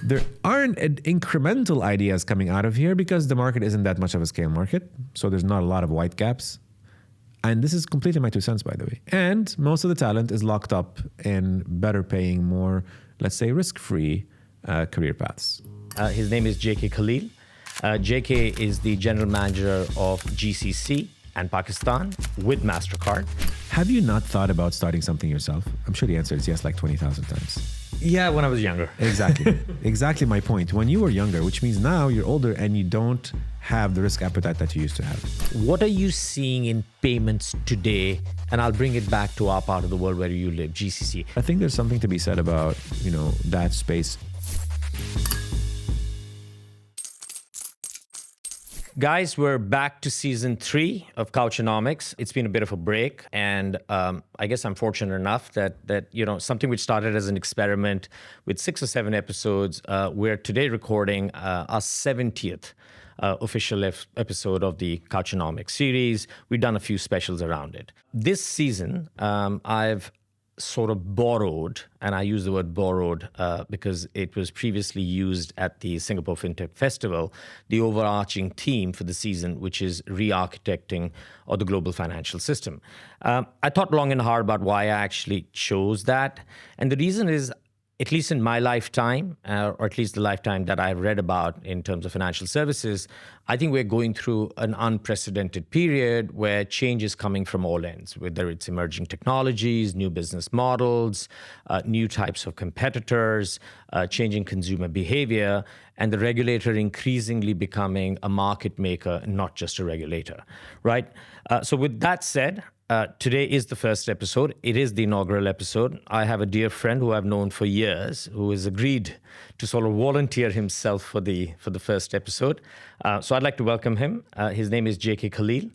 There aren't incremental ideas coming out of here because the market isn't that much of a scale market. So there's not a lot of white gaps. And this is completely my 2 cents, by the way. And most of the talent is locked up in better paying, more, let's say, risk-free career paths. His name is JK Khalil. JK is the general manager of GCC and Pakistan with MasterCard. Have you not thought about starting something yourself? I'm sure the answer is yes, like 20,000 times. Yeah, when I was younger. Exactly. Exactly my point. When you were younger, which means now you're older and you don't have the risk appetite that you used to have. What are you seeing in payments today? And I'll bring it back to our part of the world where you live, GCC. I think there's something to be said about, that space. Guys, we're back to season 3 of Couchonomics. It's been a bit of a break, and I guess I'm fortunate enough that something which started as an experiment with 6 or 7 episodes, we're today recording our 70th official episode of the Couchonomics series. We've done a few specials around it. This season, I've sort of borrowed, and I use the word borrowed because it was previously used at the Singapore Fintech Festival, the overarching theme for the season, which is Rearchitecting of the global financial system. I thought long and hard about why I actually chose that. And the reason is, at least in my lifetime, or at least the lifetime that I've read about in terms of financial services, I think we're going through an unprecedented period where change is coming from all ends, whether it's emerging technologies, new business models, new types of competitors, changing consumer behavior, and the regulator increasingly becoming a market maker, not just a regulator, right? So with that said, today is the first episode. It is the inaugural episode. I have a dear friend who I've known for years who has agreed to sort of volunteer himself for the first episode. So I'd like to welcome him. His name is JK Khalil.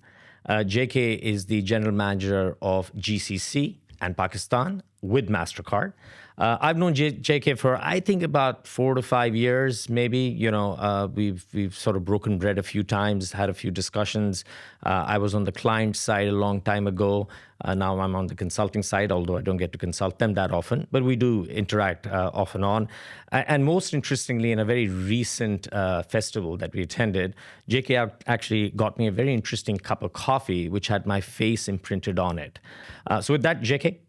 JK is the general manager of GCC and Pakistan with MasterCard. I've known JK for, I think, about 4 to 5 years, maybe. We've sort of broken bread a few times, had a few discussions. I was on the client side a long time ago. Now I'm on the consulting side, although I don't get to consult them that often. But we do interact off and on. And most interestingly, in a very recent festival that we attended, JK actually got me a very interesting cup of coffee, which had my face imprinted on it. So with that, JK,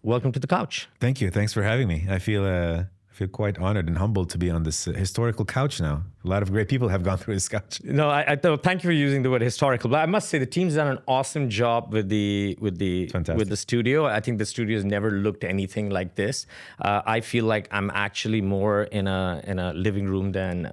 welcome to the couch. Thank you. Thanks for having me. I feel quite honored and humbled to be on this historical couch now. A lot of great people have gone through this couch. No, I thank you for using the word historical. But I must say the team's done an awesome job with the studio. I think the studio's never looked anything like this. I feel like I'm actually more in a living room than.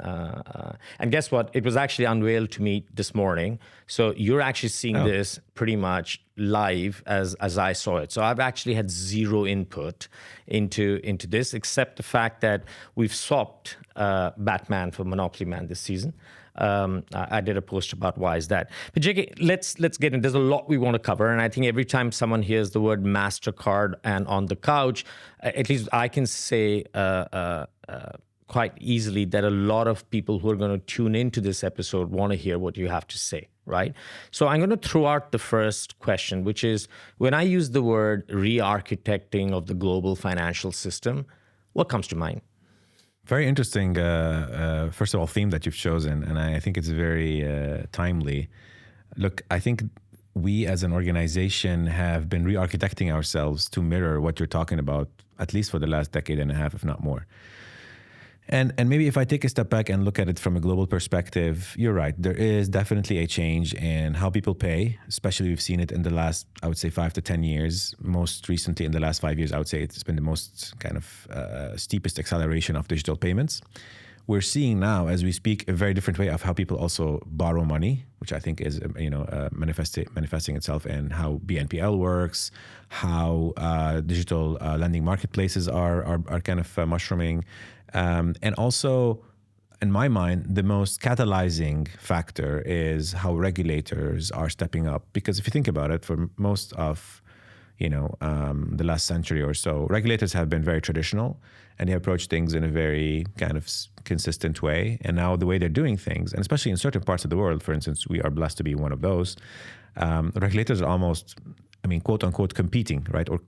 And guess what? It was actually unveiled to me this morning. So you're actually seeing this pretty much live as I saw it. So I've actually had zero input into this, except the fact that we've swapped Batman for Monopoly Man this season. I did a post about why is that. But JK, let's get in. There's a lot we want to cover, and I think every time someone hears the word MasterCard and on the couch, at least I can say quite easily that a lot of people who are going to tune into this episode want to hear what you have to say, right? So I'm going to throw out the first question, which is, when I use the word re-architecting of the global financial system, what comes to mind? Very interesting, first of all, theme that you've chosen, and I think it's very timely. Look, I think we as an organization have been re-architecting ourselves to mirror what you're talking about, at least for the last decade and a half, if not more. And maybe if I take a step back and look at it from a global perspective, you're right. There is definitely a change in how people pay, especially we've seen it in the last, I would say, 5 to 10 years. Most recently, in the last 5 years, I would say it's been the most kind of steepest acceleration of digital payments. We're seeing now, as we speak, a very different way of how people also borrow money, which I think is manifesting itself in how BNPL works, how digital lending marketplaces are kind of mushrooming. And also, in my mind, the most catalyzing factor is how regulators are stepping up. Because if you think about it, for most of the last century or so, regulators have been very traditional, and they approach things in a very kind of consistent way. And now the way they're doing things, and especially in certain parts of the world, for instance, we are blessed to be one of those, regulators are almost quote unquote, competing, right? Or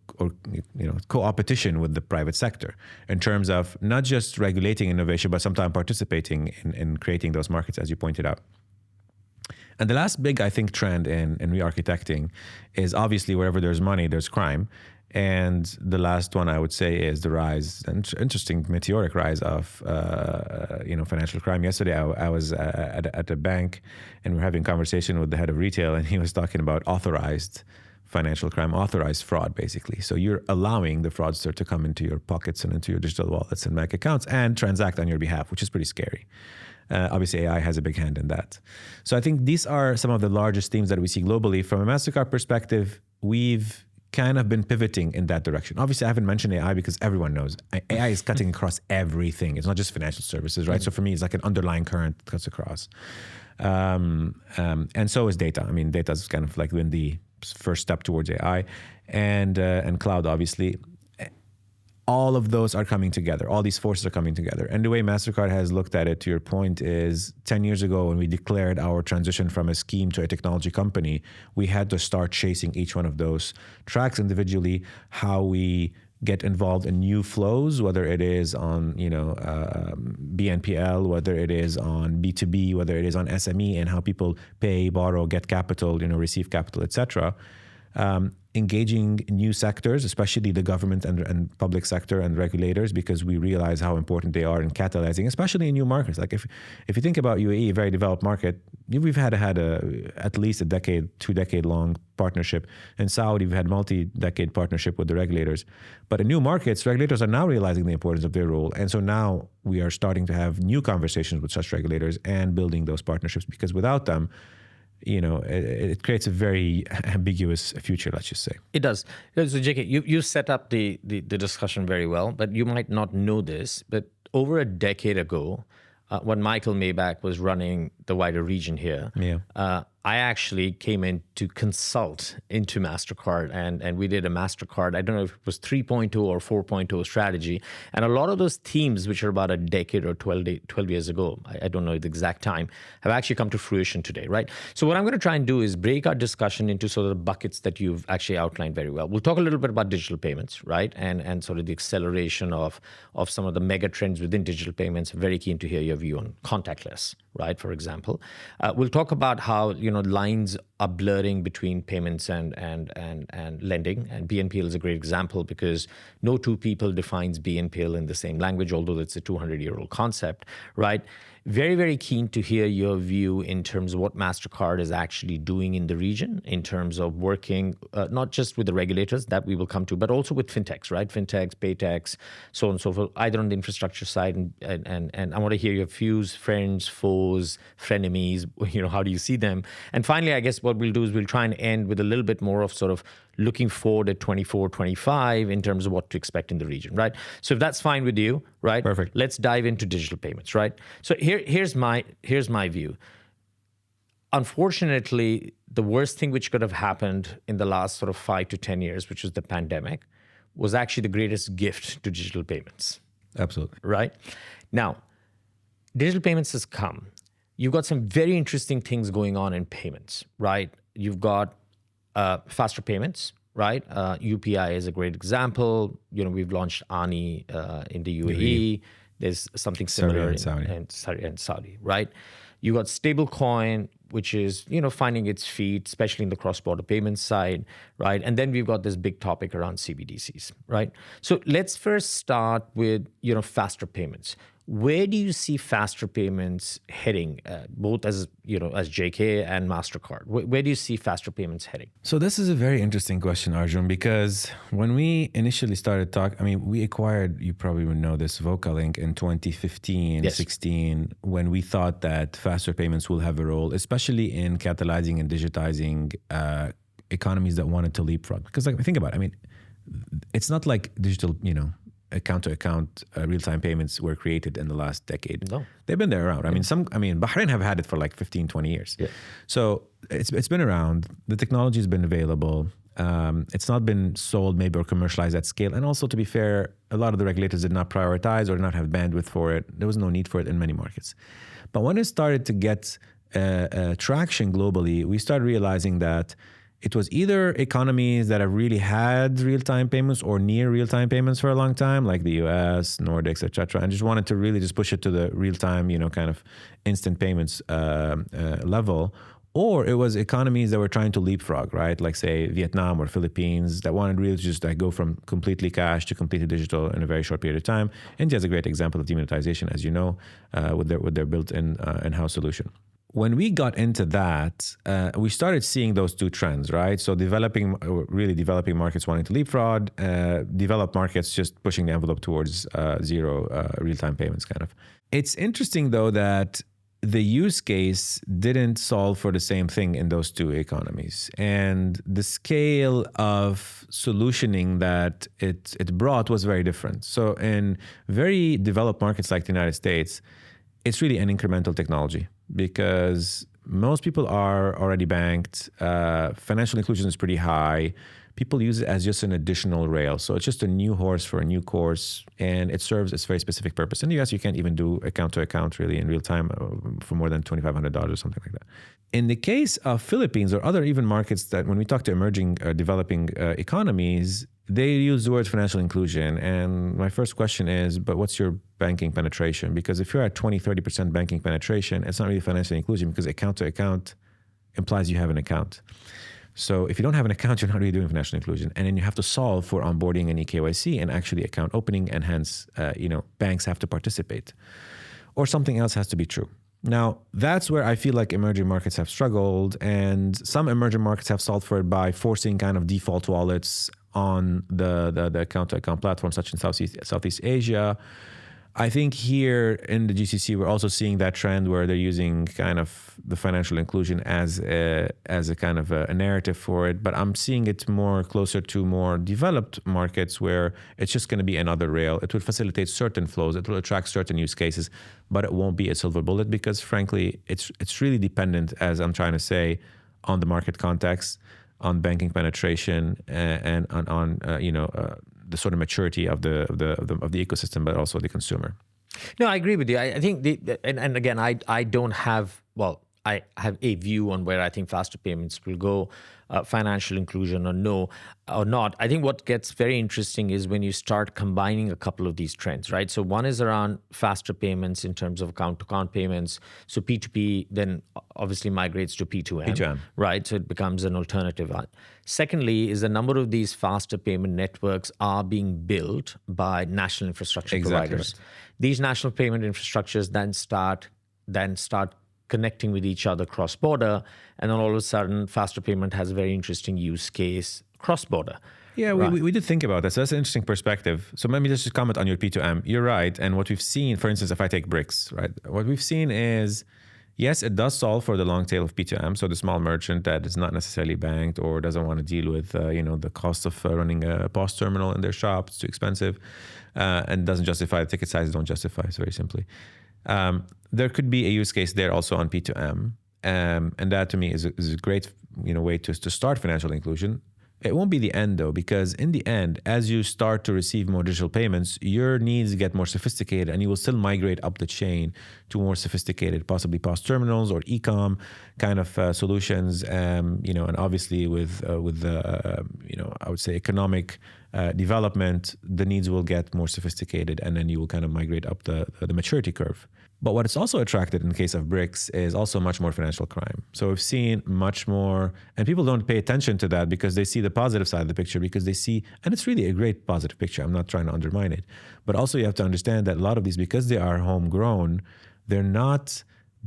co-opetition with the private sector in terms of not just regulating innovation, but sometimes participating in creating those markets, as you pointed out. And the last big, I think, trend in re-architecting is obviously wherever there's money, there's crime. And the last one I would say is the rise, interesting meteoric rise of financial crime. Yesterday I was at a bank and we're having a conversation with the head of retail, and he was talking about authorized financial crime, authorized fraud, basically. So you're allowing the fraudster to come into your pockets and into your digital wallets and bank accounts and transact on your behalf, which is pretty scary. Obviously, AI has a big hand in that. So I think these are some of the largest themes that we see globally. From a MasterCard perspective, we've kind of been pivoting in that direction. Obviously, I haven't mentioned AI because everyone knows AI is cutting across everything. It's not just financial services, right? So for me, it's like an underlying current that cuts across. And so is data. I mean, data is kind of like been the first step towards AI, and cloud, obviously. All of those are coming together. All these forces are coming together. And the way MasterCard has looked at it, to your point, is 10 years ago when we declared our transition from a scheme to a technology company, we had to start chasing each one of those tracks individually, how we get involved in new flows, whether it is on BNPL, whether it is on B2B, whether it is on SME, and how people pay, borrow, get capital, receive capital, etc. Engaging new sectors, especially the government and public sector and regulators, because we realize how important they are in catalyzing, especially in new markets. Like if you think about UAE, a very developed market, we've had at least a decade, 2-decade long partnership. In Saudi, we've had multi-decade partnership with the regulators. But in new markets, regulators are now realizing the importance of their role. And so now we are starting to have new conversations with such regulators and building those partnerships, because without them, it creates a very ambiguous future, let's just say. It does. So JK, you set up the discussion very well, but you might not know this, but over a decade ago, when Michael Maybach was running the wider region here, I actually came in to consult into MasterCard, and we did a MasterCard, I don't know if it was 3.0 or 4.0 strategy. And a lot of those themes, which are about a decade or 12 years ago, I don't know the exact time, have actually come to fruition today, right? So what I'm going to try and do is break our discussion into sort of the buckets that you've actually outlined very well. We'll talk a little bit about digital payments, right? And sort of the acceleration of some of the mega trends within digital payments. Very keen to hear your view on contactless, right, for example. We'll talk about how lines are blurring between payments and lending, and BNPL is a great example because no two people defines BNPL in the same language, although it's a 200-year-old concept, right? Very, very keen to hear your view in terms of what MasterCard is actually doing in the region, in terms of working not just with the regulators that we will come to, but also with Fintechs, right? Fintechs, Paytechs, so on and so forth, either on the infrastructure side. And I want to hear your views, friends, foes, frenemies, how do you see them? And finally, I guess what we'll do is we'll try and end with a little bit more of sort of looking forward at 24, 25 in terms of what to expect in the region, right? So if that's fine with you, right? Perfect. Let's dive into digital payments, right? So here's my view. Unfortunately, the worst thing which could have happened in the last sort of 5 to 10 years, which was the pandemic, was actually the greatest gift to digital payments. Absolutely. Right? Now, digital payments has come. You've got some very interesting things going on in payments, right? You've got faster payments, right? UPI is a great example. We've launched Ani in the UAE. There's something similar in Saudi, right? You got stablecoin, which is finding its feet, especially in the cross-border payments side, right? And then we've got this big topic around CBDCs, right? So let's first start with faster payments. Where do you see faster payments heading, both as JK and MasterCard? Where do you see faster payments heading? So this is a very interesting question, Arjun, because when we initially started talking, we acquired, you probably would know this, Vocalink in 2015, Yes. 16, when we thought that faster payments will have a role, especially in catalyzing and digitizing economies that wanted to leapfrog. Because think about it, it's not like digital, account-to-account real-time payments were created in the last decade. No. They've been there around. Bahrain have had it for like 15, 20 years. Yeah. So it's been around. The technology has been available. It's not been sold maybe or commercialized at scale. And also, to be fair, a lot of the regulators did not prioritize or did not have bandwidth for it. There was no need for it in many markets. But when it started to get traction globally, we started realizing that it was either economies that have really had real-time payments or near real-time payments for a long time, like the US, Nordics, etc., and just wanted to really just push it to the real-time, kind of instant payments level. Or it was economies that were trying to leapfrog, right? Like say Vietnam or Philippines that wanted really to just go from completely cash to completely digital in a very short period of time. India is a great example of demonetization, as you know, with their built-in in-house solution. When we got into that, we started seeing those two trends, right? So really developing markets wanting to leapfrog, developed markets just pushing the envelope towards zero real-time payments kind of. It's interesting though that the use case didn't solve for the same thing in those two economies. And the scale of solutioning that it brought was very different. So in very developed markets like the United States, it's really an incremental technology because most people are already banked. Financial inclusion is pretty high. People use it as just an additional rail. So it's just a new horse for a new course, and it serves its very specific purpose. In the US, you can't even do account to account really in real time for more than $2,500 or something like that. In the case of Philippines or other even markets that when we talk to emerging developing economies, they use the word financial inclusion. And my first question is, but what's your banking penetration? Because if you're at 20, 30% banking penetration, it's not really financial inclusion because account to account implies you have an account. So if you don't have an account, you're not really doing financial inclusion. And then you have to solve for onboarding and eKYC and actually account opening, and hence, banks have to participate. Or something else has to be true. Now, that's where I feel like emerging markets have struggled, and some emerging markets have solved for it by forcing kind of default wallets on the account-to-account platforms, such in Southeast Asia. I think here in the GCC, we're also seeing that trend where they're using kind of the financial inclusion as a kind of a narrative for it. But I'm seeing it more closer to more developed markets where it's just going to be another rail. It will facilitate certain flows. It will attract certain use cases, but it won't be a silver bullet because, frankly, it's really dependent, as I'm trying to say, on the market context, on banking penetration, and on the sort of maturity of the ecosystem, but also the consumer. No, I agree with you. I think and again, I don't have, I have a view on where I think faster payments will go, financial inclusion or not. I think what gets very interesting is when you start combining a couple of these trends, right? So one is around faster payments in terms of account-to-account payments. So P2P then obviously migrates to P2M, right? So it becomes an alternative. Secondly, is a number of these faster payment networks are being built by national infrastructure providers. Right. These national payment infrastructures then start connecting with each other cross-border, and then all of a sudden, faster payment has a very interesting use case cross-border. Yeah, right. we did think about that. So that's an interesting perspective. So let me just comment on your P2M. You're right. And what we've seen, for instance, if I take BRICS, right? What we've seen is, yes, it does solve for the long tail of P2M. So the small merchant that is not necessarily banked or doesn't want to deal with, the cost of running a POS terminal in their shop. It's too expensive and doesn't justify, the ticket sizes don't justify, it's very simply. There could be a use case there also on P2M. And that to me is a great way to start financial inclusion. It won't be the end though, because in the end, as you start to receive more digital payments, your needs get more sophisticated and you will still migrate up the chain to more sophisticated, possibly POS terminals or e-com kind of solutions. And obviously with the, I would say economic development, the needs will get more sophisticated and then you will kind of migrate up the maturity curve. But what it's also attracted in the case of BRICS is also much more financial crime. So we've seen much more, and people don't pay attention to that because they see the positive side of the picture because they see, and it's really a great positive picture. I'm not trying to undermine it. But also you have to understand that a lot of these, because they are homegrown, they're not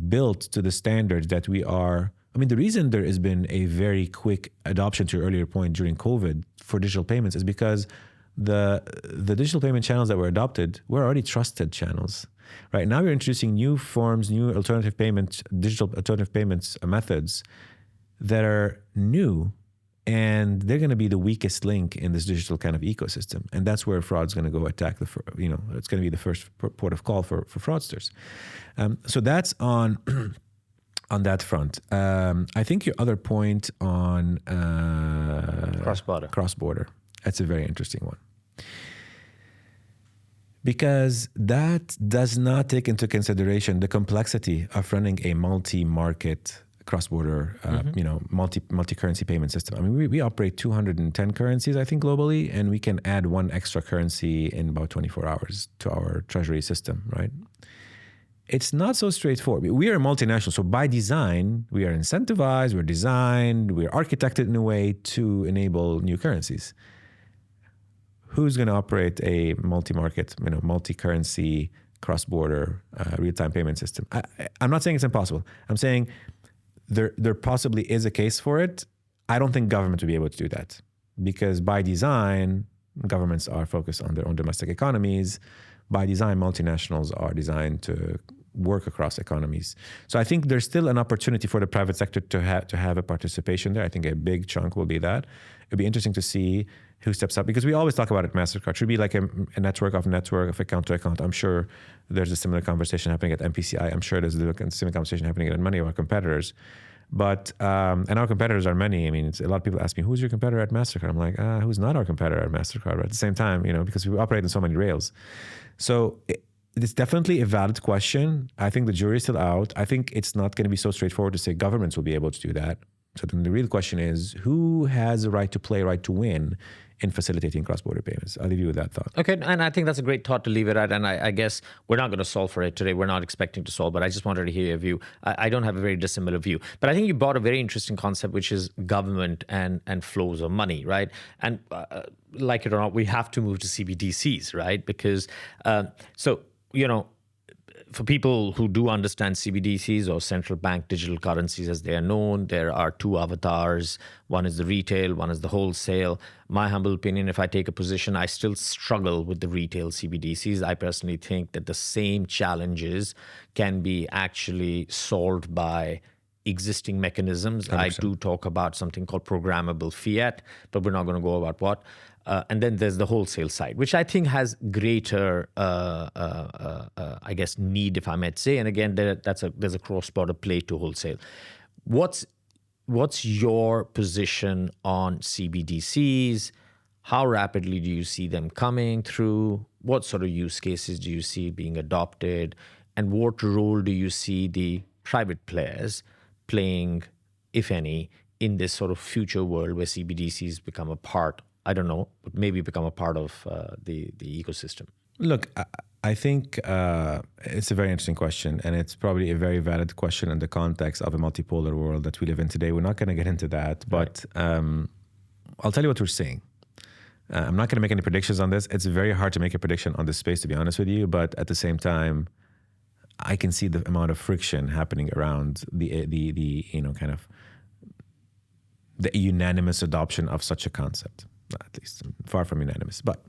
built to the standards that we are. I mean, the reason there has been a very quick adoption, to your earlier point, during COVID for digital payments is because the digital payment channels that were adopted were already trusted channels. Right now, we're introducing new forms, new alternative payments, digital alternative payments methods that are new, and they're going to be the weakest link in this digital kind of ecosystem. And that's where fraud's going to go attack it's going to be the first port of call for fraudsters. So that's on that front. I think your other point on cross-border, that's a very interesting one. Because that does not take into consideration the complexity of running a multi-market cross-border, multi-currency payment system. I mean, we operate 210 currencies, I think, globally, and we can add one extra currency in about 24 hours to our treasury system, right? It's not so straightforward. We are a multinational, so by design, we are incentivized, we're architected in a way to enable new currencies. Who's going to operate a multi-market, multi-currency, cross-border, real-time payment system? I'm not saying it's impossible. I'm saying there possibly is a case for it. I don't think government will be able to do that because by design, governments are focused on their own domestic economies. By design, multinationals are designed to work across economies. So I think there's still an opportunity for the private sector to have a participation there. I think a big chunk will be that. It'll be interesting to see who steps up because we always talk about it. MasterCard should be like a network of account to account. I'm sure there's a similar conversation happening at MPCI. I'm sure there's a similar conversation happening at many of our competitors. But and our competitors are many. I mean, a lot of people ask me, "Who's your competitor at MasterCard?" I'm like, "Who's not our competitor at MasterCard?" But at the same time, because we operate in so many rails. So it's definitely a valid question. I think the jury is still out. I think it's not going to be so straightforward to say governments will be able to do that. So then the real question is, who has a right to play, right to win in facilitating cross-border payments? I'll leave you with that thought. Okay, and I think that's a great thought to leave it at. And I guess we're not going to solve for it today. We're not expecting to solve, but I just wanted to hear your view. I don't have a very dissimilar view. But I think you brought a very interesting concept, which is government and flows of money, right? And like it or not, we have to move to CBDCs, right? Because, for people who do understand CBDCs or central bank digital currencies as they are known, there are two avatars. One is the retail, one is the wholesale. My humble opinion, if I take a position, I still struggle with the retail CBDCs. I personally think that the same challenges can be actually solved by existing mechanisms. 100%. I do talk about something called programmable fiat, but we're not going to go about what. And then there's the wholesale side, which I think has greater, need, if I might say. And again, there's a cross-border play to wholesale. What's your position on CBDCs? How rapidly do you see them coming through? What sort of use cases do you see being adopted? And what role do you see the private players playing, if any, in this sort of future world where CBDCs become a part, I don't know, but maybe become a part of the ecosystem? Look, I think it's a very interesting question, and it's probably a very valid question in the context of a multipolar world that we live in today. We're not going to get into that, but I'll tell you what we're seeing. I'm not going to make any predictions on this. It's very hard to make a prediction on this space, to be honest with you, but at the same time, I can see the amount of friction happening around the unanimous adoption of such a concept. At least far from unanimous. But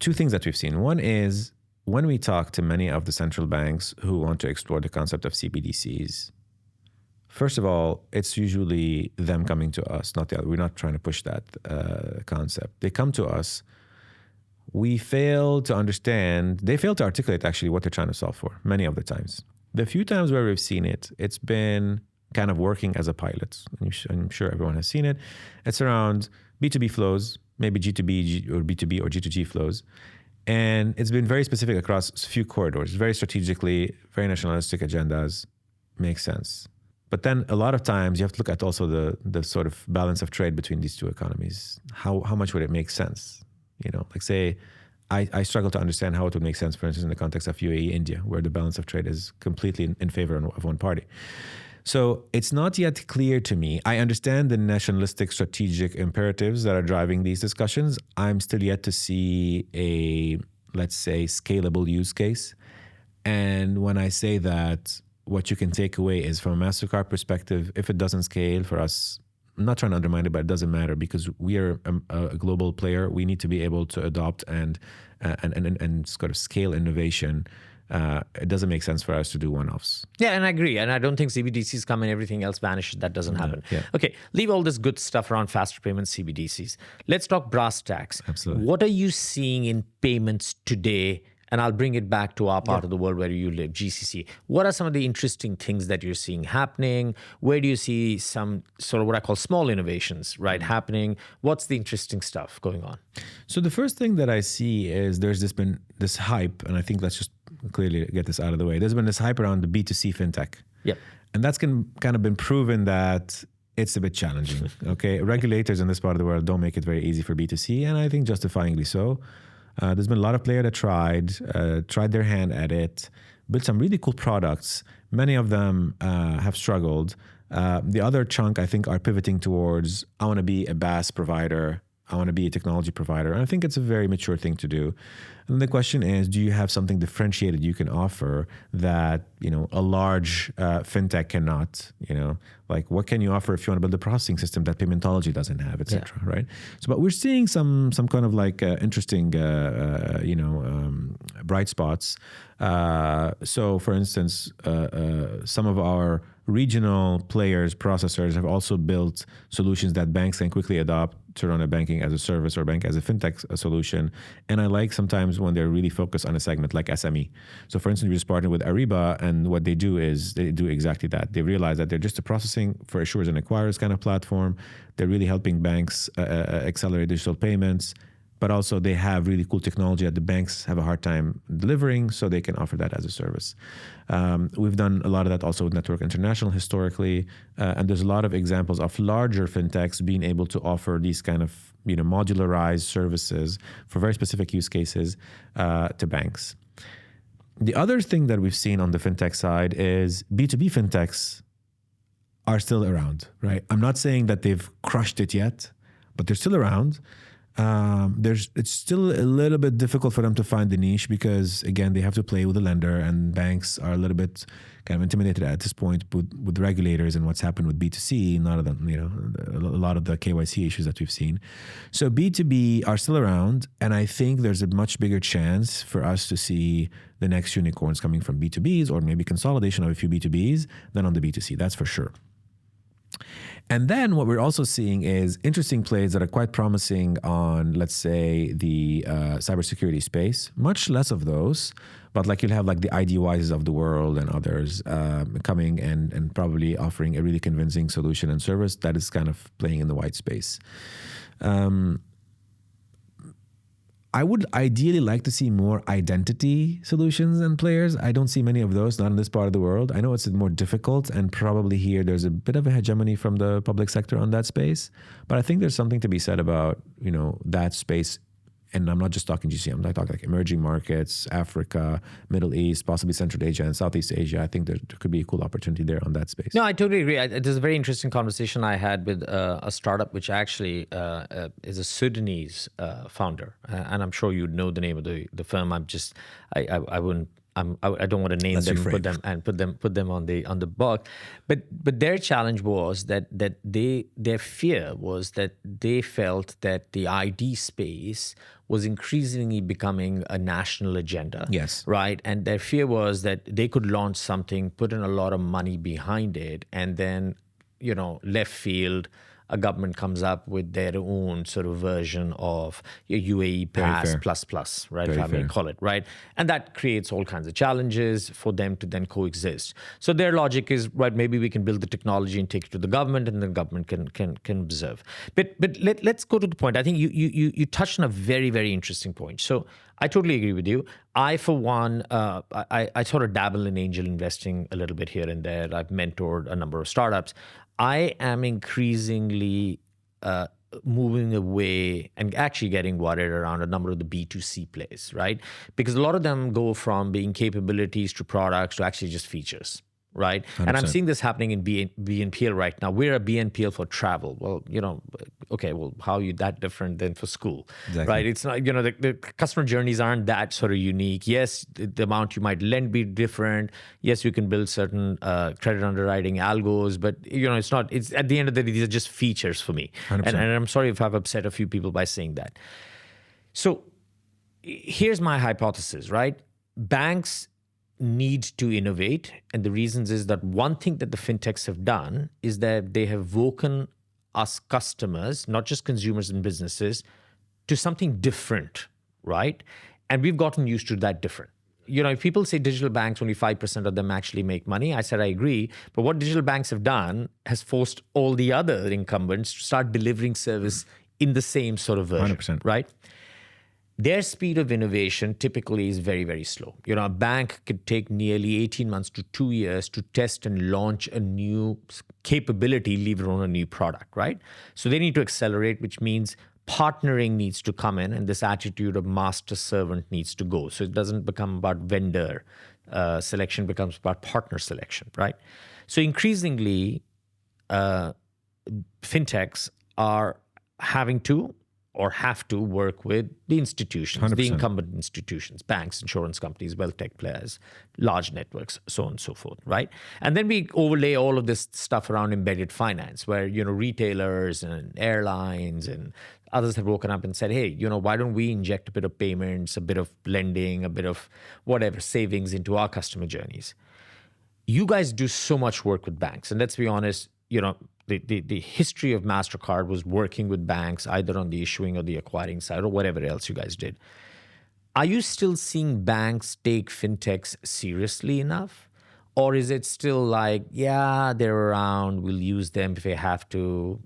two things that we've seen. One is when we talk to many of the central banks who want to explore the concept of CBDCs, first of all, it's usually them coming to us, not the other. We're not trying to push that concept. They come to us. They fail to articulate actually what they're trying to solve for many of the times. The few times where we've seen it, it's been kind of working as a pilot. I'm sure everyone has seen it. It's around B2B flows, maybe G2B or B2B or G2G flows. And it's been very specific across a few corridors, very strategically, very nationalistic agendas, makes sense. But then a lot of times you have to look at also the sort of balance of trade between these two economies. How much would it make sense? Like say, I struggle to understand how it would make sense, for instance, in the context of UAE, India, where the balance of trade is completely in favor of one party. So it's not yet clear to me. I understand the nationalistic strategic imperatives that are driving these discussions. I'm still yet to see a, let's say, scalable use case. And when I say that, what you can take away is from a MasterCard perspective, if it doesn't scale for us, I'm not trying to undermine it, but it doesn't matter because we are a global player. We need to be able to adopt and sort of scale innovation. It doesn't make sense for us to do one-offs. Yeah, and I agree. And I don't think CBDCs come and everything else vanishes. That doesn't happen. Yeah. Okay, leave all this good stuff around faster payments, CBDCs. Let's talk brass tacks. Absolutely. What are you seeing in payments today? And I'll bring it back to our part of the world where you live, GCC. What are some of the interesting things that you're seeing happening? Where do you see some sort of what I call small innovations, right, happening? What's the interesting stuff going on? So the first thing that I see is there's been this hype, and I think let's just clearly get this out of the way. There's been this hype around the B2C fintech. Yep. And that's kind of been proven that it's a bit challenging. Okay, regulators in this part of the world don't make it very easy for B2C, and I think justifyingly so. There's been a lot of players that tried their hand at it, built some really cool products. Many of them have struggled. The other chunk, I think, are pivoting towards, I want to be a BaaS provider. I want to be a technology provider. And I think it's a very mature thing to do. And the question is, do you have something differentiated you can offer that, a large fintech cannot, like what can you offer if you want to build a processing system that Paymentology doesn't have, et cetera, right? So, but we're seeing some kind of like interesting, bright spots. So for instance, some of our regional players, processors have also built solutions that banks can quickly adopt to run a banking as a service or bank as a fintech solution. And I like sometimes when they're really focused on a segment like SME. So for instance, we just partnered with Ariba, and what they do is they do exactly that. They realize that they're just a processing for issuers and acquirers kind of platform. They're really helping banks accelerate digital payments, but also they have really cool technology that the banks have a hard time delivering, so they can offer that as a service. We've done a lot of that also with Network International historically, and there's a lot of examples of larger fintechs being able to offer these kind of modularized services for very specific use cases to banks. The other thing that we've seen on the fintech side is B2B fintechs are still around, right? I'm not saying that they've crushed it yet, but they're still around. It's still a little bit difficult for them to find the niche because, again, they have to play with the lender, and banks are a little bit kind of intimidated at this point with regulators and what's happened with B2C, a lot of the KYC issues that we've seen. So B2B are still around, and I think there's a much bigger chance for us to see the next unicorns coming from B2Bs or maybe consolidation of a few B2Bs than on the B2C, that's for sure. And then what we're also seeing is interesting plays that are quite promising on, let's say, the cybersecurity space. Much less of those, but like you'll have like the IDYs of the world and others coming and probably offering a really convincing solution and service that is kind of playing in the white space. I would ideally like to see more identity solutions and players. I don't see many of those, not in this part of the world. I know it's more difficult, and probably here there's a bit of a hegemony from the public sector on that space. But I think there's something to be said about, that space. And I'm not just talking GCC, I'm talking like emerging markets, Africa, Middle East, possibly Central Asia and Southeast Asia. I think there could be a cool opportunity there on that space. No, I totally agree. There's a very interesting conversation I had with a startup which actually is a Sudanese founder. And I'm sure you know the name of the firm. I don't want to name them, put them on the book, but their challenge was that their fear was that they felt that the ID space was increasingly becoming a national agenda. Yes. Right. And their fear was that they could launch something, put in a lot of money behind it, and then, left field, a government comes up with their own sort of version of UAE Pass plus, right? If I may call it, right? And that creates all kinds of challenges for them to then coexist. So their logic is, right, maybe we can build the technology and take it to the government, and the government can observe. But let's go to the point. I think you touched on a very, very interesting point. So I totally agree with you. I, for one, I sort of dabble in angel investing a little bit here and there. I've mentored a number of startups. I am increasingly moving away and actually getting worried around a number of the B2C plays, right? Because a lot of them go from being capabilities to products to actually just features, right? 100%. And I'm seeing this happening in BNPL right now. We're a BNPL for travel. Well, okay, well, how are you that different than for school, right? It's not, the customer journeys aren't that sort of unique. Yes, the amount you might lend be different. Yes, you can build certain credit underwriting algos, but, it's at the end of the day, these are just features for me. And I'm sorry if I've upset a few people by saying that. So here's my hypothesis, right? Banks need to innovate. And the reasons is that one thing that the fintechs have done is that they have woken us customers, not just consumers and businesses, to something different, right? And we've gotten used to that different. If people say digital banks, only 5% of them actually make money, I said I agree. But what digital banks have done has forced all the other incumbents to start delivering service in the same sort of version, 100%. right? their speed of innovation typically is very, very slow. A bank could take nearly 18 months to 2 years to test and launch a new capability, leave alone a new product, right? So they need to accelerate, which means partnering needs to come in, and this attitude of master-servant needs to go. So it doesn't become about vendor selection, becomes about partner selection, right? So increasingly, fintechs are having to or have to work with the institutions, 100%. the incumbent institutions, banks, insurance companies, wealth tech players, large networks, so on and so forth, right? And then we overlay all of this stuff around embedded finance, where, retailers and airlines and others have woken up and said, hey, why don't we inject a bit of payments, a bit of lending, a bit of whatever, savings into our customer journeys. You guys do so much work with banks. And let's be honest, the history of MasterCard was working with banks, either on the issuing or the acquiring side or whatever else you guys did. Are you still seeing banks take fintechs seriously enough? Or is it still like, yeah, they're around, we'll use them if we have to,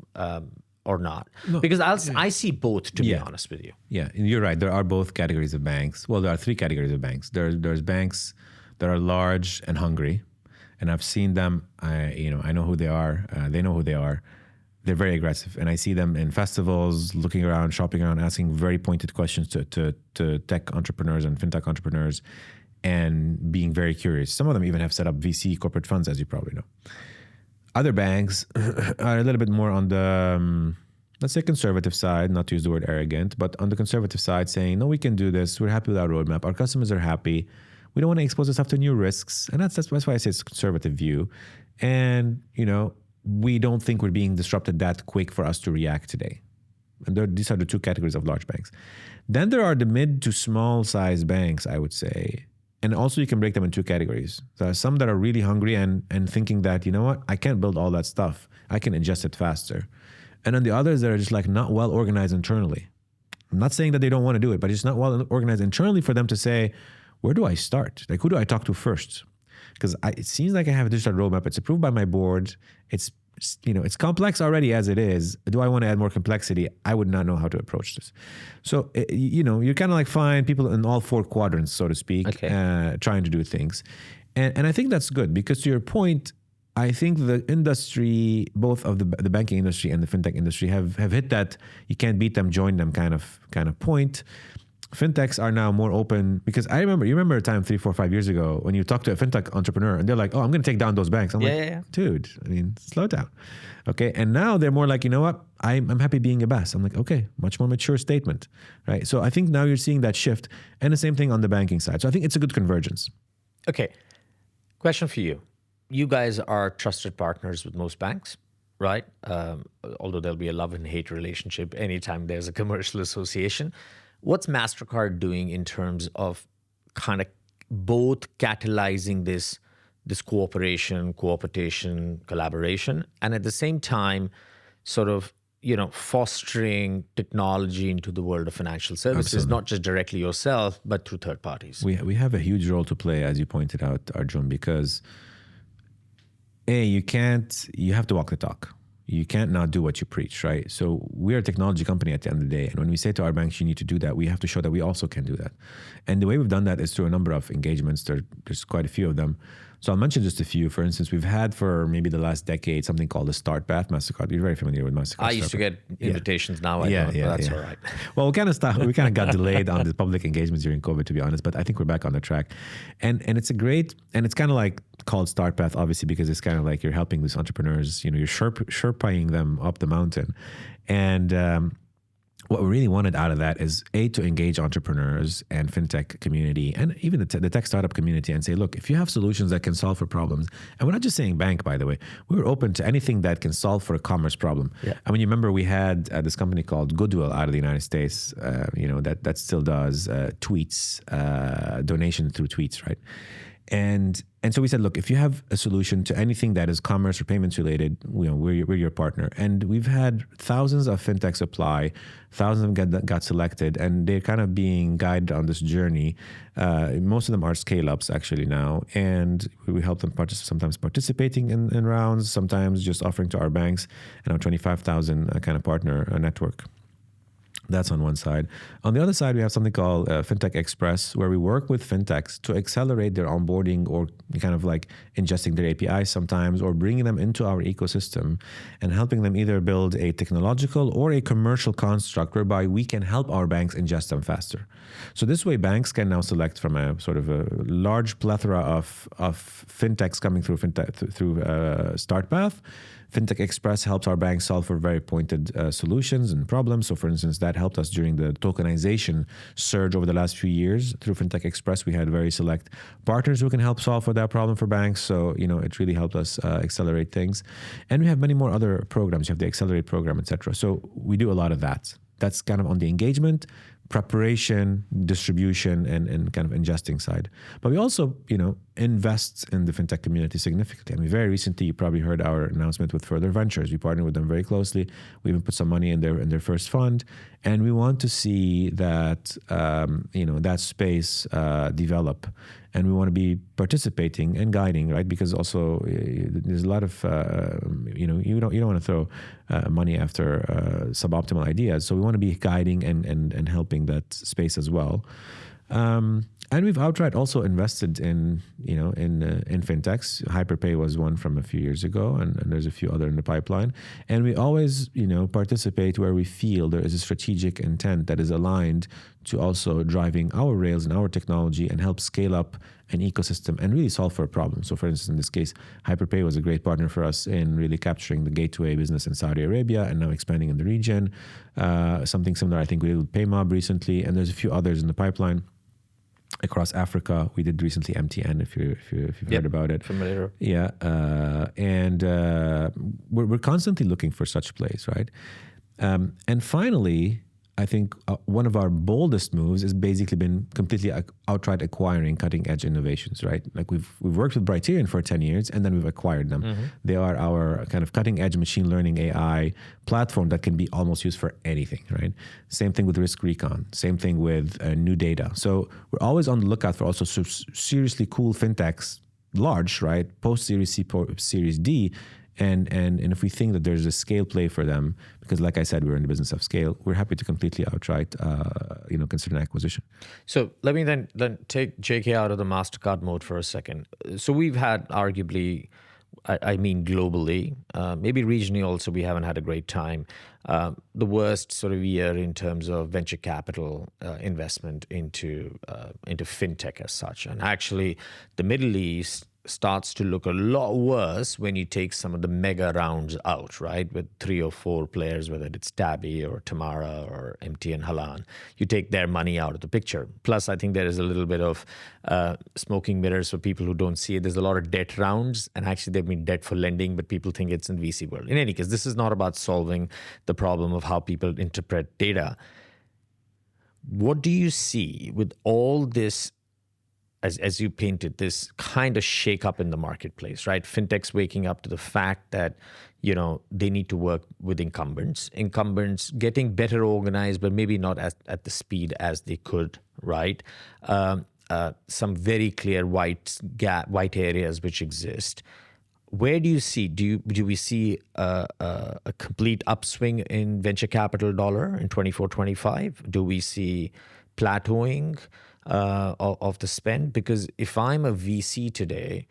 or not? No, because I see both, to be honest with you. Yeah, you're right. There are both categories of banks. Well, there are three categories of banks. There's banks that are large and hungry. And I've seen them, I know who they are. They know who they are. They're very aggressive. And I see them in festivals, looking around, shopping around, asking very pointed questions to tech entrepreneurs and fintech entrepreneurs and being very curious. Some of them even have set up VC corporate funds, as you probably know. Other banks are a little bit more on the, let's say, conservative side, not to use the word arrogant, but on the conservative side saying, no, we can do this. We're happy with our roadmap. Our customers are happy. We don't want to expose ourselves to new risks. And that's why I say it's a conservative view. And, we don't think we're being disrupted that quick for us to react today. And these are the two categories of large banks. Then there are the mid to small size banks, I would say. And also you can break them in two categories. There are some that are really hungry and thinking that, I can't build all that stuff. I can ingest it faster. And then the others that are just like not well organized internally. I'm not saying that they don't want to do it, but it's not well organized internally for them to say, where do I start? Like, who do I talk to first? Because it seems like I have a digital roadmap. It's approved by my board. It's complex already as it is. Do I want to add more complexity? I would not know how to approach this. So, you're kind of like find people in all four quadrants, so to speak, trying to do things. And I think that's good because to your point, I think the industry, both of the banking industry and the fintech industry have hit that you can't beat them, join them kind of point. Fintechs are now more open because you remember a time 3, 4, 5 years ago when you talk to a fintech entrepreneur and they're like, oh, I'm going to take down those banks. I'm dude, slow down. Okay. And now they're more like, you know what? I'm happy being a BAS. I'm like, okay, much more mature statement, right? So I think now you're seeing that shift and the same thing on the banking side. So I think it's a good convergence. Okay. Question for you. You guys are trusted partners with most banks, right? Although there'll be a love and hate relationship anytime there's a commercial association. What's MasterCard doing in terms of kind of both catalyzing this cooperation, collaboration, and at the same time, sort of, fostering technology into the world of financial services, Absolutely. Not just directly yourself, but through third parties? We have a huge role to play, as you pointed out, Arjun, because you have to walk the talk. You can't not do what you preach, right? So we're a technology company at the end of the day. And when we say to our banks, you need to do that, we have to show that we also can do that. And the way we've done that is through a number of engagements. There's quite a few of them. So I'll mention just a few. For instance, we've had for maybe the last decade something called the Start Path MasterCard. You're very familiar with MasterCard. I used to get invitations. Now I don't, but that's all right. Well, we kind of got delayed on the public engagements during COVID, to be honest, but I think we're back on the track. And it's it's kind of like called Start Path, obviously, because it's kind of like you're helping these entrepreneurs, you're sherping them up the mountain. And what we really wanted out of that is to engage entrepreneurs and fintech community and even the tech startup community and say, look, if you have solutions that can solve for problems, and we're not just saying bank, by the way, we were open to anything that can solve for a commerce problem. Yeah. I mean, you remember we had this company called Goodwill out of the United States, that still does tweets, donation through tweets, right? And so we said, look, if you have a solution to anything that is commerce or payments related, we're your partner. And we've had thousands of fintechs apply, thousands of them got selected, and they're kind of being guided on this journey. Most of them are scale-ups actually now, and we help them sometimes participating in rounds, sometimes just offering to our banks and our 25,000 kind of partner network. That's on one side. On the other side, we have something called Fintech Express, where we work with fintechs to accelerate their onboarding or kind of like ingesting their APIs sometimes or bringing them into our ecosystem and helping them either build a technological or a commercial construct whereby we can help our banks ingest them faster. So this way, banks can now select from a sort of a large plethora of fintechs coming through StartPath. Fintech Express helps our banks solve for very pointed solutions and problems. So for instance, that helped us during the tokenization surge over the last few years. Through Fintech Express, we had very select partners who can help solve for that problem for banks. So, it really helped us accelerate things. And we have many more other programs. You have the Accelerate program, etc. So we do a lot of that. That's kind of on the engagement, preparation, distribution, and kind of ingesting side. But we also, invest in the fintech community significantly. I mean, very recently, you probably heard our announcement with Further Ventures. We partner with them very closely. We even put some money in their first fund, and we want to see that that space develop, and we want to be participating and guiding, right? Because also there's a lot of you don't want to throw money after suboptimal ideas. So we want to be guiding and helping that space as well. And we've outright also invested in fintechs. Hyperpay was one from a few years ago, and there's a few other in the pipeline. And we always, participate where we feel there is a strategic intent that is aligned to also driving our rails and our technology and help scale up an ecosystem and really solve for a problem. So for instance, in this case, Hyperpay was a great partner for us in really capturing the gateway business in Saudi Arabia and now expanding in the region. Something similar, I think we did with PayMob recently, and there's a few others in the pipeline. Across Africa, we did recently MTN. If you've heard about it, familiar. Yeah, and we're constantly looking for such plays, right? And finally, I think one of our boldest moves has basically been completely outright acquiring cutting-edge innovations, right? Like we've worked with Brighterion for 10 years, and then we've acquired them. Mm-hmm. They are our kind of cutting-edge machine learning AI platform that can be almost used for anything, right? Same thing with Risk Recon. Same thing with new data. So we're always on the lookout for also seriously cool fintechs, large, right? Post-Series C, Series D. And if we think that there's a scale play for them, because like I said, we're in the business of scale, we're happy to completely outright, consider an acquisition. So let me then take JK out of the MasterCard mode for a second. So we've had arguably, I mean globally, maybe regionally also, we haven't had a great time. The worst sort of year in terms of venture capital investment into fintech as such. And actually, the Middle East starts to look a lot worse when you take some of the mega rounds out, right? With 3 or 4 players, whether it's Tabby or Tamara or MT and Halan, you take their money out of the picture. Plus, I think there is a little bit of smoking mirrors for people who don't see it. There's a lot of debt rounds, and actually they've been debt for lending, but people think it's in VC world. In any case, this is not about solving the problem of how people interpret data. What do you see with all this, as you painted, this kind of shake up in the marketplace, right? Fintechs waking up to the fact that, they need to work with incumbents getting better organized, but maybe not at the speed as they could, right? Some very clear white areas which exist. Where do you see, do we see a complete upswing in venture capital dollar in 24-25? Do we see plateauing of the spend? Because if I'm a VC today,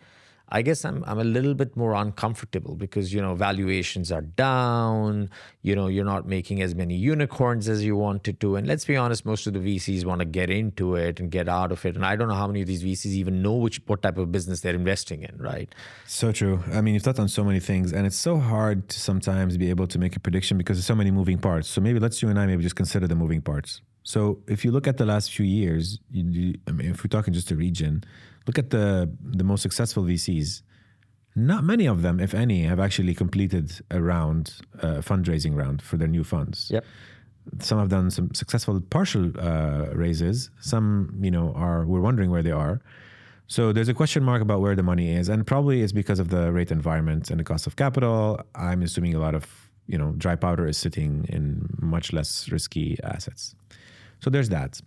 I guess I'm a little bit more uncomfortable because, valuations are down, you're not making as many unicorns as you wanted to. And let's be honest, most of the VCs want to get into it and get out of it. And I don't know how many of these VCs even know what type of business they're investing in, right? So true. I mean, you've touched on so many things, and it's so hard to sometimes be able to make a prediction because there's so many moving parts. So maybe you and I maybe just consider the moving parts. So if you look at the last few years, if we're talking just a region, look at the most successful VCs. Not many of them, if any, have actually completed a fundraising round for their new funds. Yep. Some have done some successful partial raises. Some, we're wondering where they are. So there's a question mark about where the money is, and probably it's because of the rate environment and the cost of capital. I'm assuming a lot of, dry powder is sitting in much less risky assets. So there's that.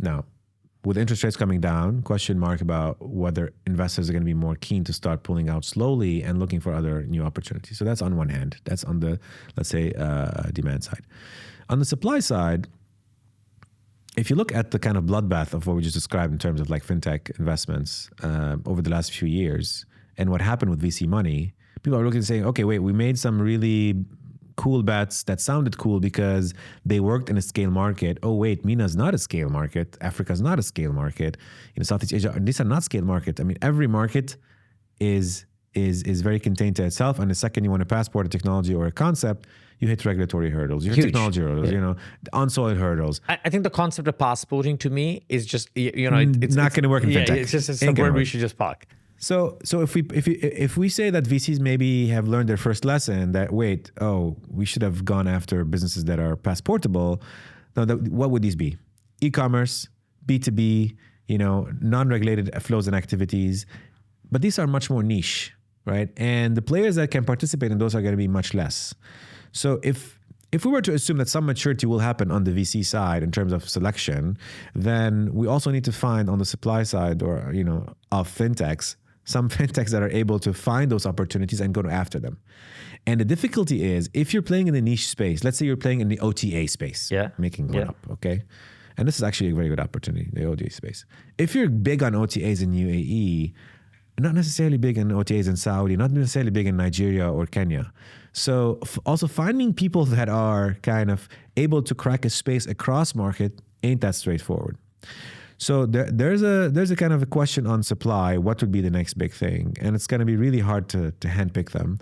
Now, with interest rates coming down, question mark about whether investors are going to be more keen to start pulling out slowly and looking for other new opportunities. So that's on one hand. That's on the, let's say, demand side. On the supply side, if you look at the kind of bloodbath of what we just described in terms of like fintech investments over the last few years and what happened with VC money, people are looking and saying, okay, wait, we made some really cool bets that sounded cool because they worked in a scale market. Oh, wait, MENA's not a scale market. Africa's not a scale market. Southeast Asia, these are not scale markets. I mean, every market is very contained to itself. And the second you want to passport a technology or a concept, you hit regulatory hurdles, you hit technology hurdles, the on-soil hurdles. I think the concept of passporting to me is just, it's not going to work in fintech. It's just a word we should just park. So if we say that VCs maybe have learned their first lesson that we should have gone after businesses that are passportable. Now, what would these be? E-commerce, B2B, non-regulated flows and activities, but these are much more niche, right? And the players that can participate in those are going to be much less. So if we were to assume that some maturity will happen on the VC side in terms of selection, then we also need to find on the supply side or of fintechs, some fintechs that are able to find those opportunities and go after them. And the difficulty is if you're playing in the niche space, let's say you're playing in the OTA space, making one up, okay? And this is actually a very good opportunity, the OTA space. If you're big on OTAs in UAE, not necessarily big in OTAs in Saudi, not necessarily big in Nigeria or Kenya. So also finding people that are kind of able to crack a space across market ain't that straightforward. So there's a kind of a question on supply. What would be the next big thing? And it's going to be really hard to handpick them.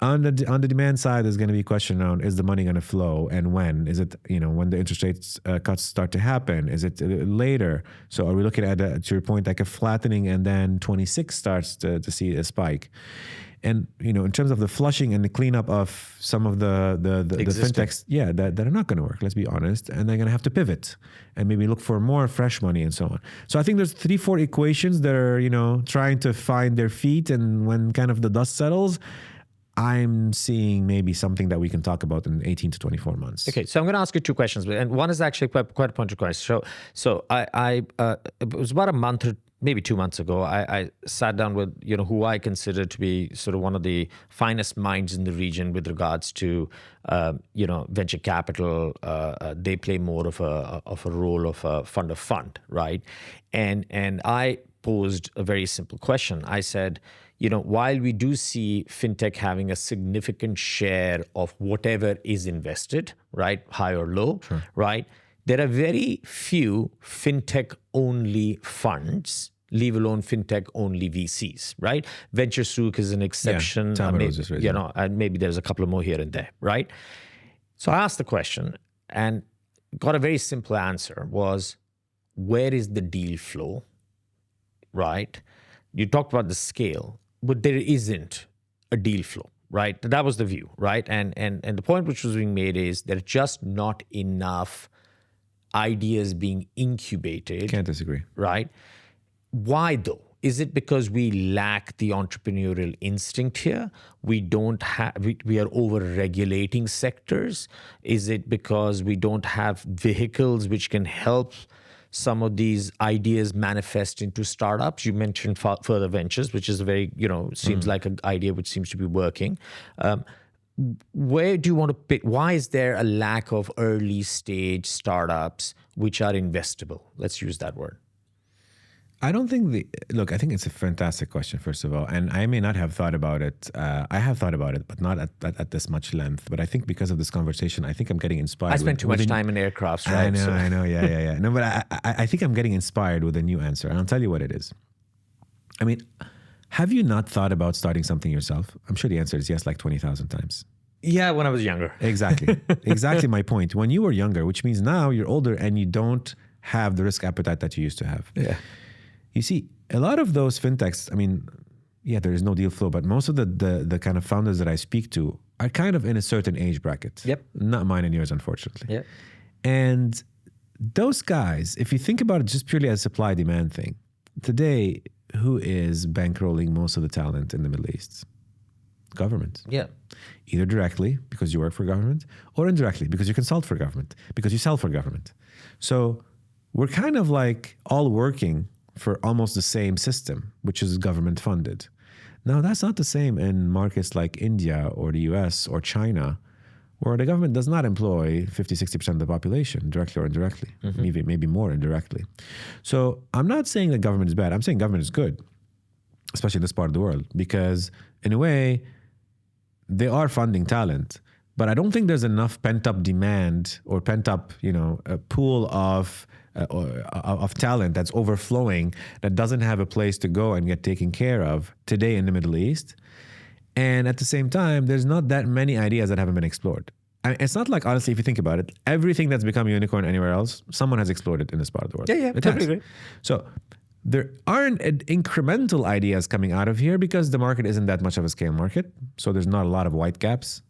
On the demand side, there's going to be a question around, is the money going to flow and when? Is it, when the interest rates cuts start to happen? Is it later? So are we looking at, to your point, like a flattening and then 26 starts to see a spike? And, in terms of the flushing and the cleanup of some of the fintechs, that are not going to work, let's be honest. And they're going to have to pivot and maybe look for more fresh money and so on. So I think there's 3-4 equations that are, trying to find their feet. And when kind of the dust settles, I'm seeing maybe something that we can talk about in 18 to 24 months. Okay, so I'm going to ask you two questions, and one is actually quite a point of question. So I it was about a month or maybe 2 months ago, I sat down with who I consider to be sort of one of the finest minds in the region with regards to venture capital. They play more of a role of a fund of fund, right? And I posed a very simple question. I said, while we do see fintech having a significant share of whatever is invested, right, high or low, right, there are very few fintech-only funds, leave alone fintech-only VCs, right? Venture Souk is an exception. And maybe there's a couple more here and there, right? So I asked the question and got a very simple answer was, where is the deal flow, right? You talked about the scale, but there isn't a deal flow, right? That was the view, right? And the point which was being made is there are just not enough ideas being incubated. Can't disagree. Right? Why though? Is it because we lack the entrepreneurial instinct here? We are over-regulating sectors? Is it because we don't have vehicles which can help some of these ideas manifest into startups? You mentioned further ventures, which is a very, seems like an idea which seems to be working. Where do you want to pick? Why is there a lack of early stage startups which are investable? Let's use that word. I don't think I think it's a fantastic question, first of all. And I may not have thought about it. I have thought about it, but not at this much length. But I think because of this conversation, I think I'm getting inspired. I spent too much time in aircrafts, right? I know. Yeah. No, but I think I'm getting inspired with a new answer. And I'll tell you what it is. I mean, have you not thought about starting something yourself? I'm sure the answer is yes, like 20,000 times. Yeah, when I was younger. Exactly. Exactly my point. When you were younger, which means now you're older and you don't have the risk appetite that you used to have. Yeah. You see, a lot of those fintechs, I mean, there is no deal flow, but most of the kind of founders that I speak to are kind of in a certain age bracket. Yep. Not mine and yours, unfortunately. Yep. And those guys, if you think about it just purely as a supply-demand thing, today, who is bankrolling most of the talent in the Middle East? Government. Yeah. Either directly, because you work for government, or indirectly, because you consult for government, because you sell for government. So we're kind of like all working for almost the same system, which is government funded. Now, that's not the same in markets like India or the US or China, where the government does not employ 50, 60% of the population, directly or indirectly, maybe more indirectly. So I'm not saying that government is bad. I'm saying government is good, especially in this part of the world, because in a way, they are funding talent. But I don't think there's enough pent-up demand or pent-up, a pool of talent that's overflowing that doesn't have a place to go and get taken care of today in the Middle East. And at the same time, there's not that many ideas that haven't been explored. It's not like, honestly, if you think about it, everything that's become a unicorn anywhere else, someone has explored it in this part of the world. Yeah, totally agree. So there aren't incremental ideas coming out of here because the market isn't that much of a scale market. So there's not a lot of white gaps.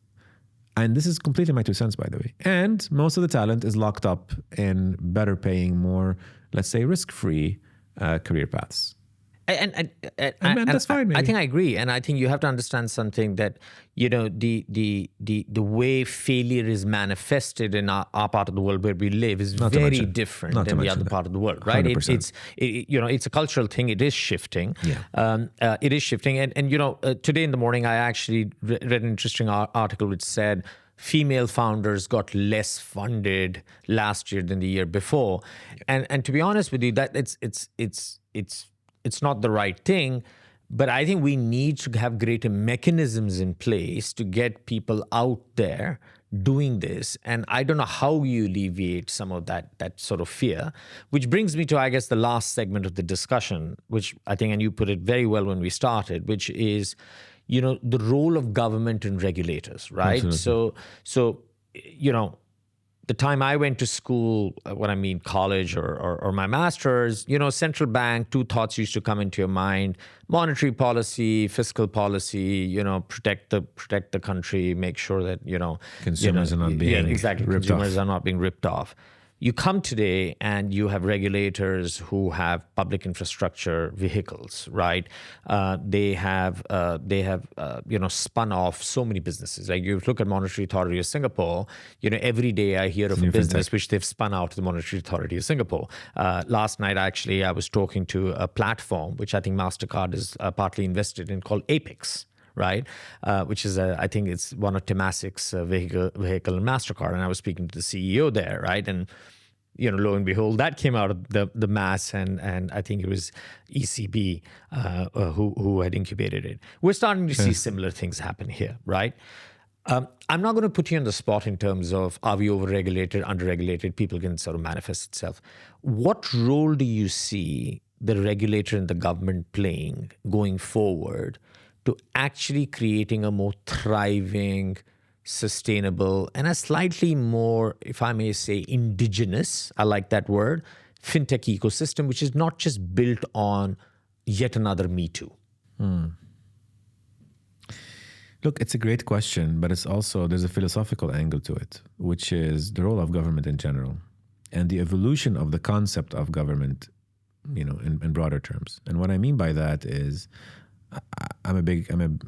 And this is completely my 2 cents, by the way. And most of the talent is locked up in better paying, more, let's say, risk-free career paths. And that's fine. Maybe. I think I agree, and I think you have to understand something that the way failure is manifested in our part of the world where we live is very different than the other part of the world, right? It's a cultural thing. It is shifting. Yeah. It is shifting, and today in the morning I actually read an interesting article which said female founders got less funded last year than the year before, and to be honest with you, that it's not the right thing, but I think we need to have greater mechanisms in place to get people out there doing this. And I don't know how you alleviate some of that sort of fear, which brings me to, I guess, the last segment of the discussion, which I think, and you put it very well when we started, which is, the role of government and regulators, right? Absolutely. So the time I went to school, when I mean college or my master's, central bank, 2 thoughts used to come into your mind: monetary policy, fiscal policy, protect the country, make sure that, consumers are not being ripped off. Are not being ripped off. You come today and you have regulators who have public infrastructure vehicles, right? They have spun off so many businesses. Like, you look at Monetary Authority of Singapore, every day I hear of a business Fintech. which they've spun out to the Monetary Authority of Singapore. Last night, actually, I was talking to a platform which I think MasterCard is partly invested in, called Apex, right? Which is, I think it's one of Temasik's vehicle in MasterCard. And I was speaking to the CEO there, right? And, lo and behold, that came out of the mass, and I think it was ECB who had incubated it. We're starting to see similar things happen here, right? I'm not going to put you on the spot in terms of, are we over-regulated, under-regulated? People can sort of manifest itself. What role do you see the regulator and the government playing going forward to actually creating a more thriving, sustainable, and a slightly more, if I may say, indigenous, I like that word, fintech ecosystem, which is not just built on yet another Me Too? Look, it's a great question, but it's also, there's a philosophical angle to it, which is the role of government in general and the evolution of the concept of government, in broader terms. And what I mean by that is, I'm a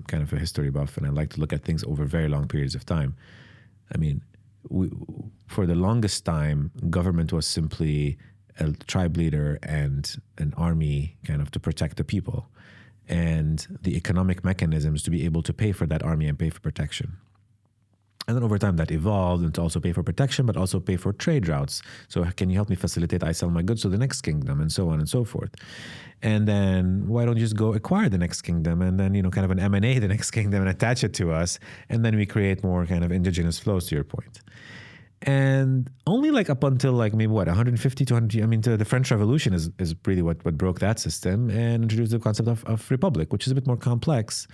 kind of a history buff, and I like to look at things over very long periods of time. I mean, for the longest time, government was simply a tribe leader and an army kind of to protect the people, and the economic mechanisms to be able to pay for that army and pay for protection. And then over time that evolved into also pay for protection, but also pay for trade routes. So can you help me facilitate I sell my goods to the next kingdom, and so on and so forth. And then why don't you just go acquire the next kingdom and then, kind of an M&A the next kingdom and attach it to us. And then we create more kind of indigenous flows, to your point. And only up until maybe 150, 200, the French Revolution is really what broke that system and introduced the concept of republic, which is a bit more complex.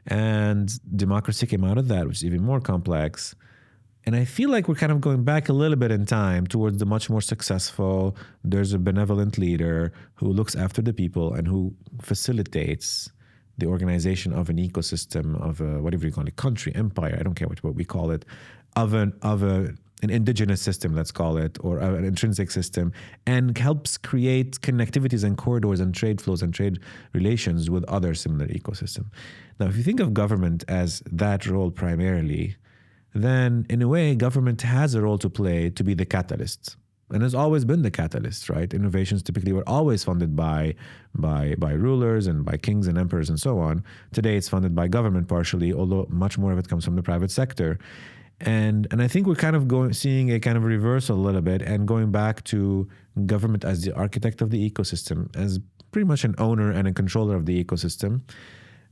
And democracy came out of that, which is even more complex. And I feel like we're kind of going back a little bit in time towards the much more successful, there's a benevolent leader who looks after the people and who facilitates the organization of an ecosystem, of a, whatever you call it, country, empire, I don't care what we call it, of an indigenous system, let's call it, or an intrinsic system, and helps create connectivities and corridors and trade flows and trade relations with other similar ecosystems. Now, if you think of government as that role primarily, then in a way, government has a role to play to be the catalyst. And has always been the catalyst, right? Innovations typically were always funded by rulers and by kings and emperors and so on. Today, it's funded by government partially, although much more of it comes from the private sector. And I think we're kind of seeing a kind of reversal a little bit and going back to government as the architect of the ecosystem, as pretty much an owner and a controller of the ecosystem.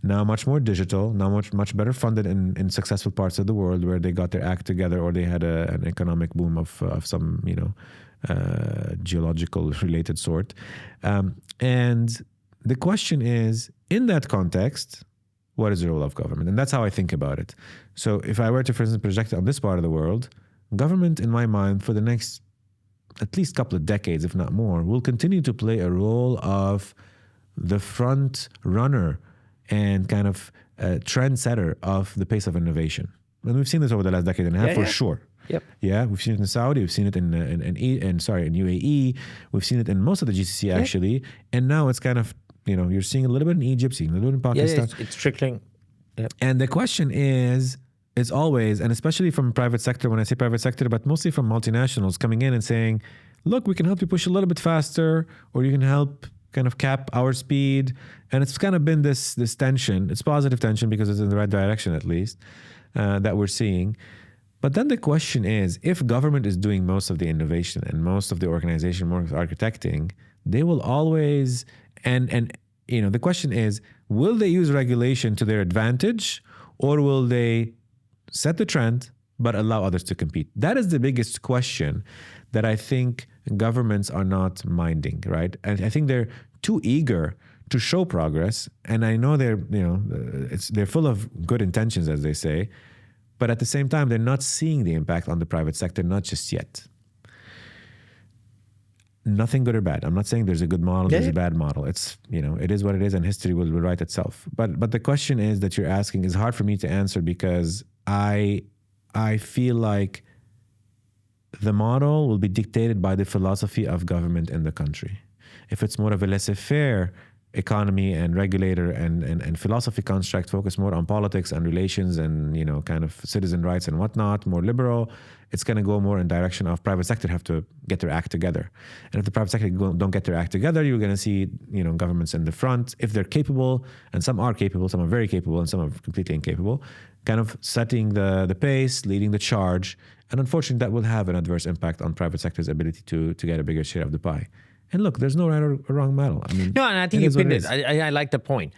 Now much more digital, now much better funded in successful parts of the world where they got their act together or they had an economic boom of some, geological related sort. And the question is, in that context, what is the role of government? And that's how I think about it. So if I were to, for instance, project it on this part of the world, government, in my mind, for the next at least couple of decades, if not more, will continue to play a role of the front runner and kind of trendsetter of the pace of innovation. And we've seen this over the last decade and a half for sure. Yep. Yeah, we've seen it in Saudi, we've seen it in UAE, we've seen it in most of the GCC actually, and now it's kind of, you're seeing a little bit in Egypt, seeing a little bit in Pakistan. Yeah, it's trickling. Yep. And the question is always, and especially from private sector, when I say private sector, but mostly from multinationals coming in and saying, look, we can help you push a little bit faster, or you can help kind of cap our speed. And it's kind of been this tension. It's positive tension because it's in the right direction, at least, that we're seeing. But then the question is, if government is doing most of the innovation and most of the organization, more architecting, they will always, and the question is, will they use regulation to their advantage, or will they set the trend but allow others to compete? That is the biggest question that I think governments are not minding, right? And I think they're too eager to show progress. And I know they're full of good intentions, as they say, but at the same time, they're not seeing the impact on the private sector, not just yet. Nothing good or bad. I'm not saying there's a good model, there's a bad model. It's, it is what it is, and history will write itself. But the question is that you're asking is hard for me to answer because I feel like the model will be dictated by the philosophy of government in the country. If it's more of a laissez-faire economy and regulator and philosophy construct focus more on politics and relations and kind of citizen rights and whatnot, more liberal, it's going to go more in direction of private sector have to get their act together. And if the private sector don't get their act together, you're going to see governments in the front, if they're capable, and some are capable, some are very capable, and some are completely incapable, kind of setting the pace, leading the charge. And unfortunately, that will have an adverse impact on private sector's ability to get a bigger share of the pie. And look, there's no right or wrong model. I mean, no, and I think you pinned it. I like the point.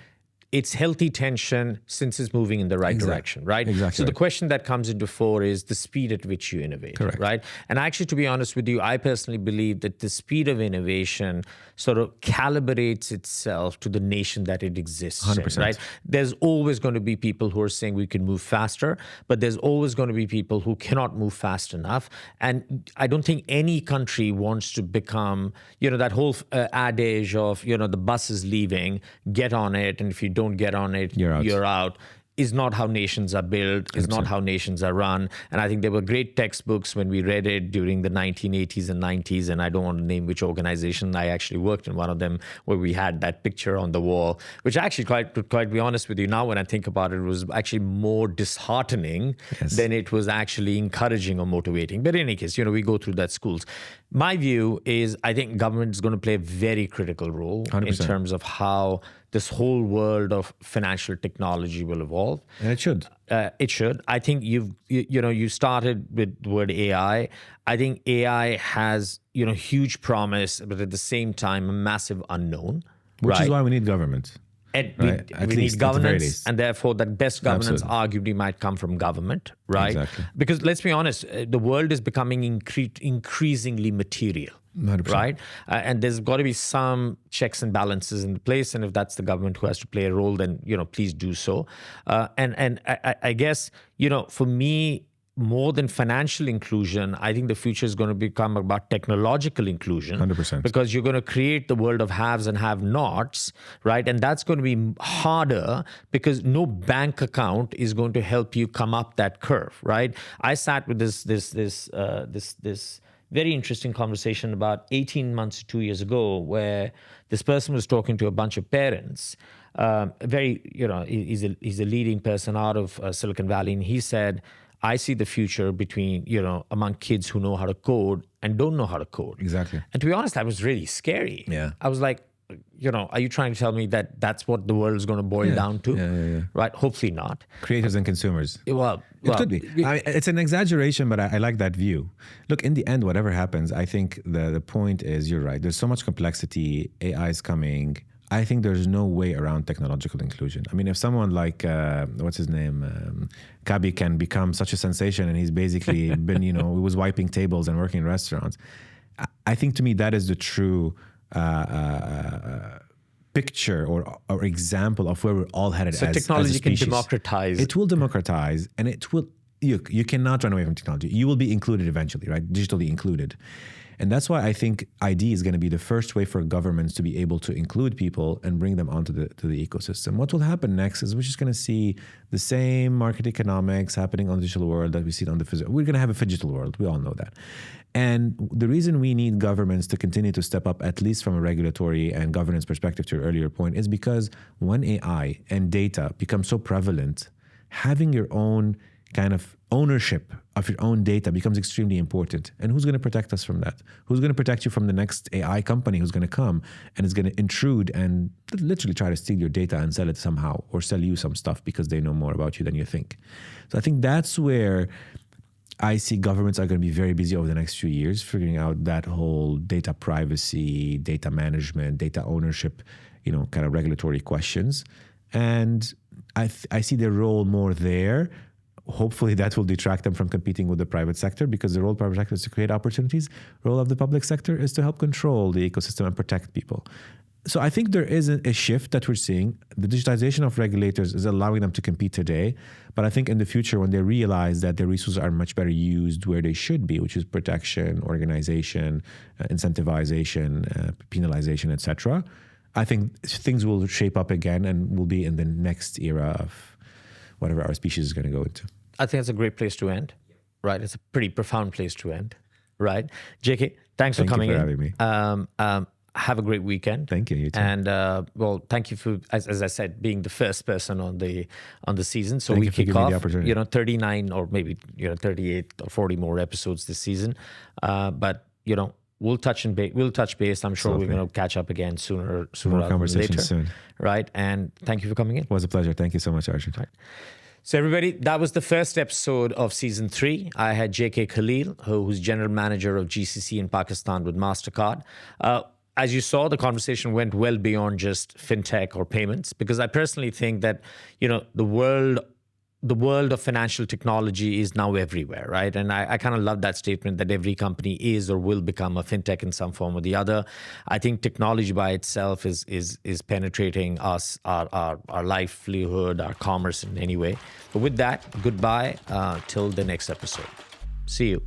It's healthy tension since it's moving in the right direction, right? Exactly. So the question that comes into fore is the speed at which you innovate, correct, right? And actually, to be honest with you, I personally believe that the speed of innovation sort of calibrates itself to the nation that it exists 100%. in, right? There's always going to be people who are saying we can move faster, but there's always going to be people who cannot move fast enough. And I don't think any country wants to become, that whole adage of, the bus is leaving, get on it, and if you don't get on it, you're out. Is not how nations are built, is not how nations are run. And I think there were great textbooks when we read it during the 1980s and 90s, and I don't want to name which organization. I actually worked in one of them where we had that picture on the wall, which actually, to quite be honest with you, now when I think about it, was actually more disheartening than it was actually encouraging or motivating. But in any case, we go through that schools. My view is I think government is going to play a very critical role 100%. In terms of how this whole world of financial technology will evolve. And it should. It should. I think you started with the word AI. I think AI has, huge promise, but at the same time, a massive unknown. Which is why we need government. And we need governance, and therefore that best governance arguably might come from government, right? Exactly. Because let's be honest, the world is becoming increasingly material. 100%. Right? And there's got to be some checks and balances in place. And if that's the government who has to play a role, then, please do so. And I guess, for me, more than financial inclusion, I think the future is going to become about technological inclusion. 100%. Because you're going to create the world of haves and have-nots, right? And that's going to be harder because no bank account is going to help you come up that curve, right? I sat with this very interesting conversation about 18 months, 2 years ago, where this person was talking to a bunch of parents. He's a leading person out of Silicon Valley, and he said, I see the future between, among kids who know how to code and don't know how to code. Exactly. And to be honest, that was really scary. Yeah. I was like, are you trying to tell me that that's what the world is going to boil down to? Yeah. Right? Hopefully not. Creators and consumers. Well, It could be. It's an exaggeration, but I like that view. Look, in the end, whatever happens, I think the point is, you're right. There's so much complexity. AI is coming. I think there's no way around technological inclusion. I mean, if someone like, what's his name, Kabi can become such a sensation, and he's basically been, he was wiping tables and working in restaurants. I think, to me, that is the true picture or example of where we're all headed. So as technology a can species. democratize. It will democratize, and it will. You cannot run away from technology. You will be included eventually, right? Digitally included. And that's why I think ID is going to be the first way for governments to be able to include people and bring them onto the ecosystem. What will happen next is we're just going to see the same market economics happening on the digital world that we see on the physical. We're going to have a phygital world. We all know that. And the reason we need governments to continue to step up, at least from a regulatory and governance perspective, to your earlier point, is because when AI and data become so prevalent, having your own kind of ownership of your own data becomes extremely important. And who's going to protect us from that? Who's going to protect you from the next AI company who's going to come and is going to intrude and literally try to steal your data and sell it somehow, or sell you some stuff because they know more about you than you think? So I think that's where I see governments are going to be very busy over the next few years figuring out that whole data privacy, data management, data ownership, kind of regulatory questions. And I see their role more there. Hopefully that will detract them from competing with the private sector, because the role of the private sector is to create opportunities. The role of the public sector is to help control the ecosystem and protect people. So I think there is a shift that we're seeing. The digitization of regulators is allowing them to compete today. But I think in the future, when they realize that their resources are much better used where they should be, which is protection, organization, incentivization, penalization, etc., I think things will shape up again and will be in the next era of whatever our species is going to go into. I think it's a great place to end, right? It's a pretty profound place to end, right? JK, thanks for coming in. Thank you for having me. Have a great weekend. Thank you. You too. And thank you for, as I said, being the first person on the season. So we kick off, 39 or maybe 38 or 40 more episodes this season. But we'll touch base. I'm sure we're going to catch up again sooner more rather than later. Soon. Right. And thank you for coming in. It was a pleasure. Thank you so much, Arjun. Right. So everybody, that was the first episode of season 3. I had JK Khalil, who's general manager of GCC in Pakistan with MasterCard. As you saw, the conversation went well beyond just fintech or payments, because I personally think that, the world of financial technology is now everywhere, right? And I kind of love that statement that every company is or will become a fintech in some form or the other. I think technology by itself is penetrating us, our livelihood, our commerce in any way. But with that, goodbye till the next episode. See you.